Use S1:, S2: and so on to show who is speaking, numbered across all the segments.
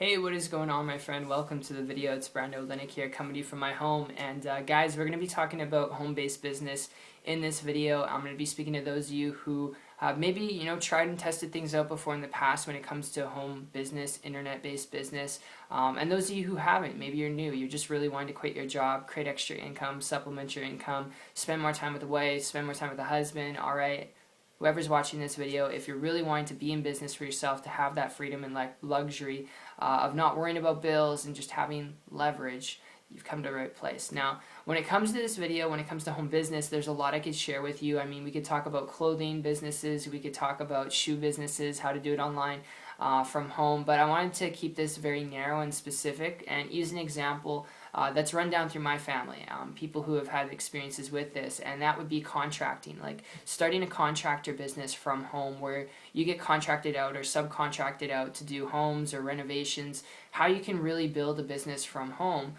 S1: Hey, what is going on, my friend? Welcome to the video. It's Brando Linick here, coming to you from my home. And guys, we're going to be talking about home-based business in this video. I'm going to be speaking to those of you who maybe tried and tested things out before in the past when it comes to home business, internet-based business. And those of you who haven't, maybe you're new. You're just really wanting to quit your job, create extra income, supplement your income, spend more time with the wife, spend more time with the husband. All right. Whoever's watching this video, if you're really wanting to be in business for yourself, to have that freedom and luxury of not worrying about bills and just having leverage, you've come to the right place. Now, when it comes to this video, when it comes to home business, there's a lot I could share with you. I mean, we could talk about clothing businesses, we could talk about shoe businesses, how to do it online from home, but I wanted to keep this very narrow and specific and use an example that's run down through my family, people who have had experiences with this, and that would be contracting, like starting a contractor business from home where you get contracted out or subcontracted out to do homes or renovations. How you can really build a business from home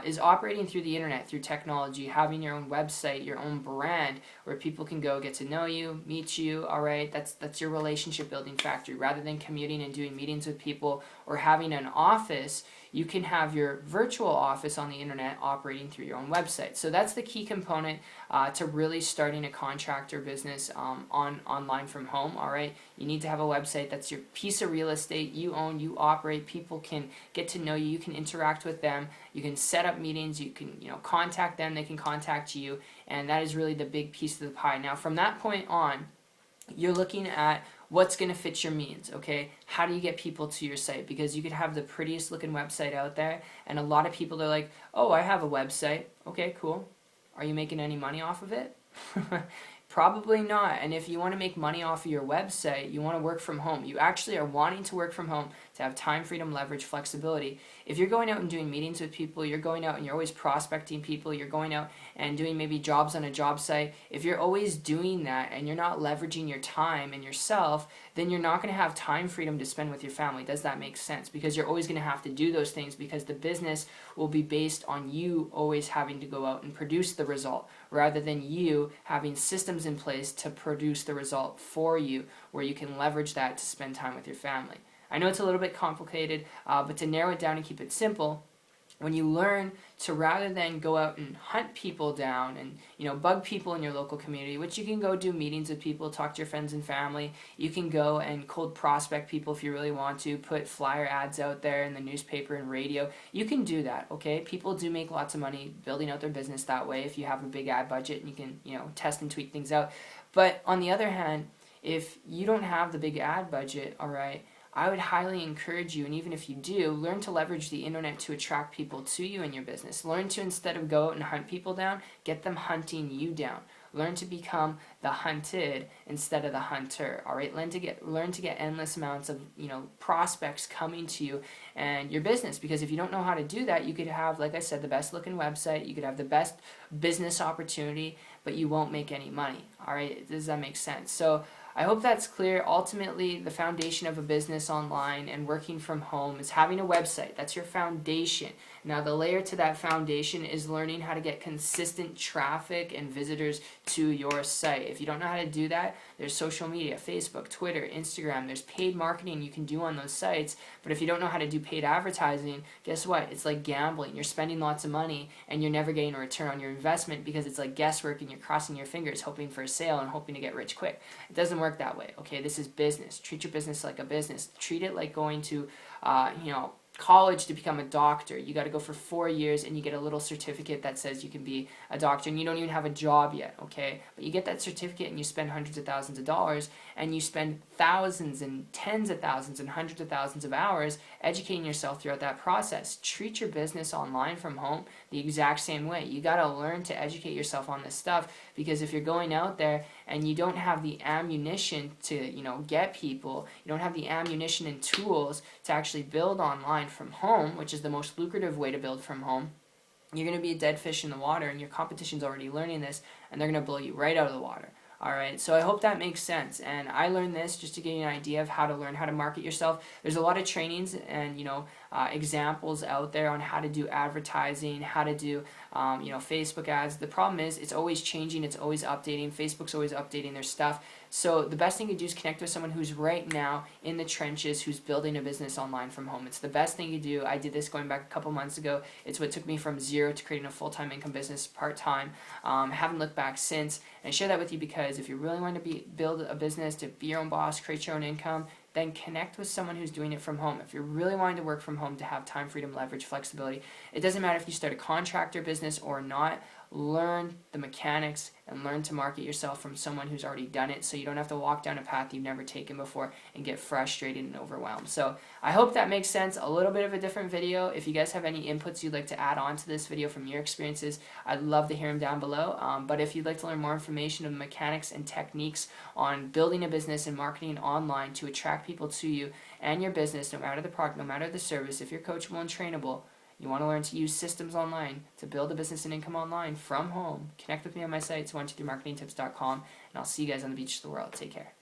S1: is operating through the internet, through technology, having your own website, your own brand, where people can go get to know you, meet you. All right, that's your relationship building factory. Rather than commuting and doing meetings with people or having an office, you can have your virtual office on the internet operating through your own website. So that's the key component to really starting a contractor business online from home. All right, you need to have a website. That's your piece of real estate you own, you operate. People can get to know you. You can interact with them. You can set up meetings. You can contact them. They can contact you, and that is really the big piece of the pie. Now, from that point on, you're looking at what's going to fit your means, okay? How do you get people to your site? Because you could have the prettiest looking website out there, and a lot of people are like, oh, I have a website. Okay, cool. Are you making any money off of it? Probably not. And if you want to make money off of your website, you want to work from home. You actually are wanting to work from home to have time, freedom, leverage, flexibility. If you're going out and doing meetings with people, you're going out and you're always prospecting people, you're going out and doing maybe jobs on a job site, if you're always doing that and you're not leveraging your time and yourself, then you're not going to have time freedom to spend with your family. Does that make sense? Because you're always going to have to do those things because the business will be based on you always having to go out and produce the result rather than you having systems in place to produce the result for you where you can leverage that to spend time with your family. I know it's a little bit complicated, but to narrow it down and keep it simple, when you learn to, rather than go out and hunt people down and bug people in your local community, which you can go do meetings with people, talk to your friends and family, you can go and cold prospect people if you really want to, put flyer ads out there in the newspaper and radio. You can do that, okay? People do make lots of money building out their business that way if you have a big ad budget and you can test and tweak things out. But on the other hand, if you don't have the big ad budget, all right, I would highly encourage you, and even if you do, learn to leverage the internet to attract people to you in your business. Learn to, instead of go out and hunt people down, get them hunting you down. Learn to become the hunted instead of the hunter. All right, learn to get endless amounts of prospects coming to you and your business. Because if you don't know how to do that, you could have, like I said, the best looking website. You could have the best business opportunity, but you won't make any money. All right, does that make sense? So I hope that's clear. Ultimately, the foundation of a business online and working from home is having a website. That's your foundation. Now, the layer to that foundation is learning how to get consistent traffic and visitors to your site. If you don't know how to do that, there's social media, Facebook, Twitter, Instagram. There's paid marketing you can do on those sites. But if you don't know how to do paid advertising, guess what? It's like gambling. You're spending lots of money and you're never getting a return on your investment because it's like guesswork and you're crossing your fingers hoping for a sale and hoping to get rich quick. It doesn't work that way, okay? This is business. Treat your business like a business. Treat it like going to, college to become a doctor. You got to go for 4 years and you get a little certificate that says you can be a doctor and you don't even have a job yet, okay? But you get that certificate and you spend hundreds of thousands of dollars and you spend thousands and tens of thousands and hundreds of thousands of hours educating yourself throughout that process. Treat your business online from home the exact same way. You got to learn to educate yourself on this stuff because if you're going out there and you don't have the ammunition to, get people, you don't have the ammunition and tools to actually build online from home, which is the most lucrative way to build from home, you're going to be a dead fish in the water, and your competition's already learning this, and they're going to blow you right out of the water. All right, so I hope that makes sense. And I learned this just to give you an idea of how to learn how to market yourself. There's a lot of trainings and examples out there on how to do advertising, how to do Facebook ads. The problem is it's always changing, it's always updating. Facebook's always updating their stuff. So the best thing you do is connect with someone who's right now in the trenches, who's building a business online from home. It's the best thing you do. I did this going back a couple months ago. It's what took me from zero to creating a full-time income business part-time. Haven't looked back since. And I share that with you because if you really want to build a business, to be your own boss, create your own income, then connect with someone who's doing it from home. If you're really wanting to work from home, to have time, freedom, leverage, flexibility, it doesn't matter if you start a contractor business or not. Learn the mechanics and learn to market yourself from someone who's already done it, so you don't have to walk down a path you've never taken before and get frustrated and overwhelmed. So I hope that makes sense. A little bit of a different video. If you guys have any inputs you'd like to add on to this video from your experiences, I'd love to hear them down below. But if you'd like to learn more information of the mechanics and techniques on building a business and marketing online to attract people to you and your business, no matter the product, no matter the service, if you're coachable and trainable, you want to learn to use systems online to build a business and income online from home, connect with me on my site, 123marketingtips.com, and I'll see you guys on the beach of the world. Take care.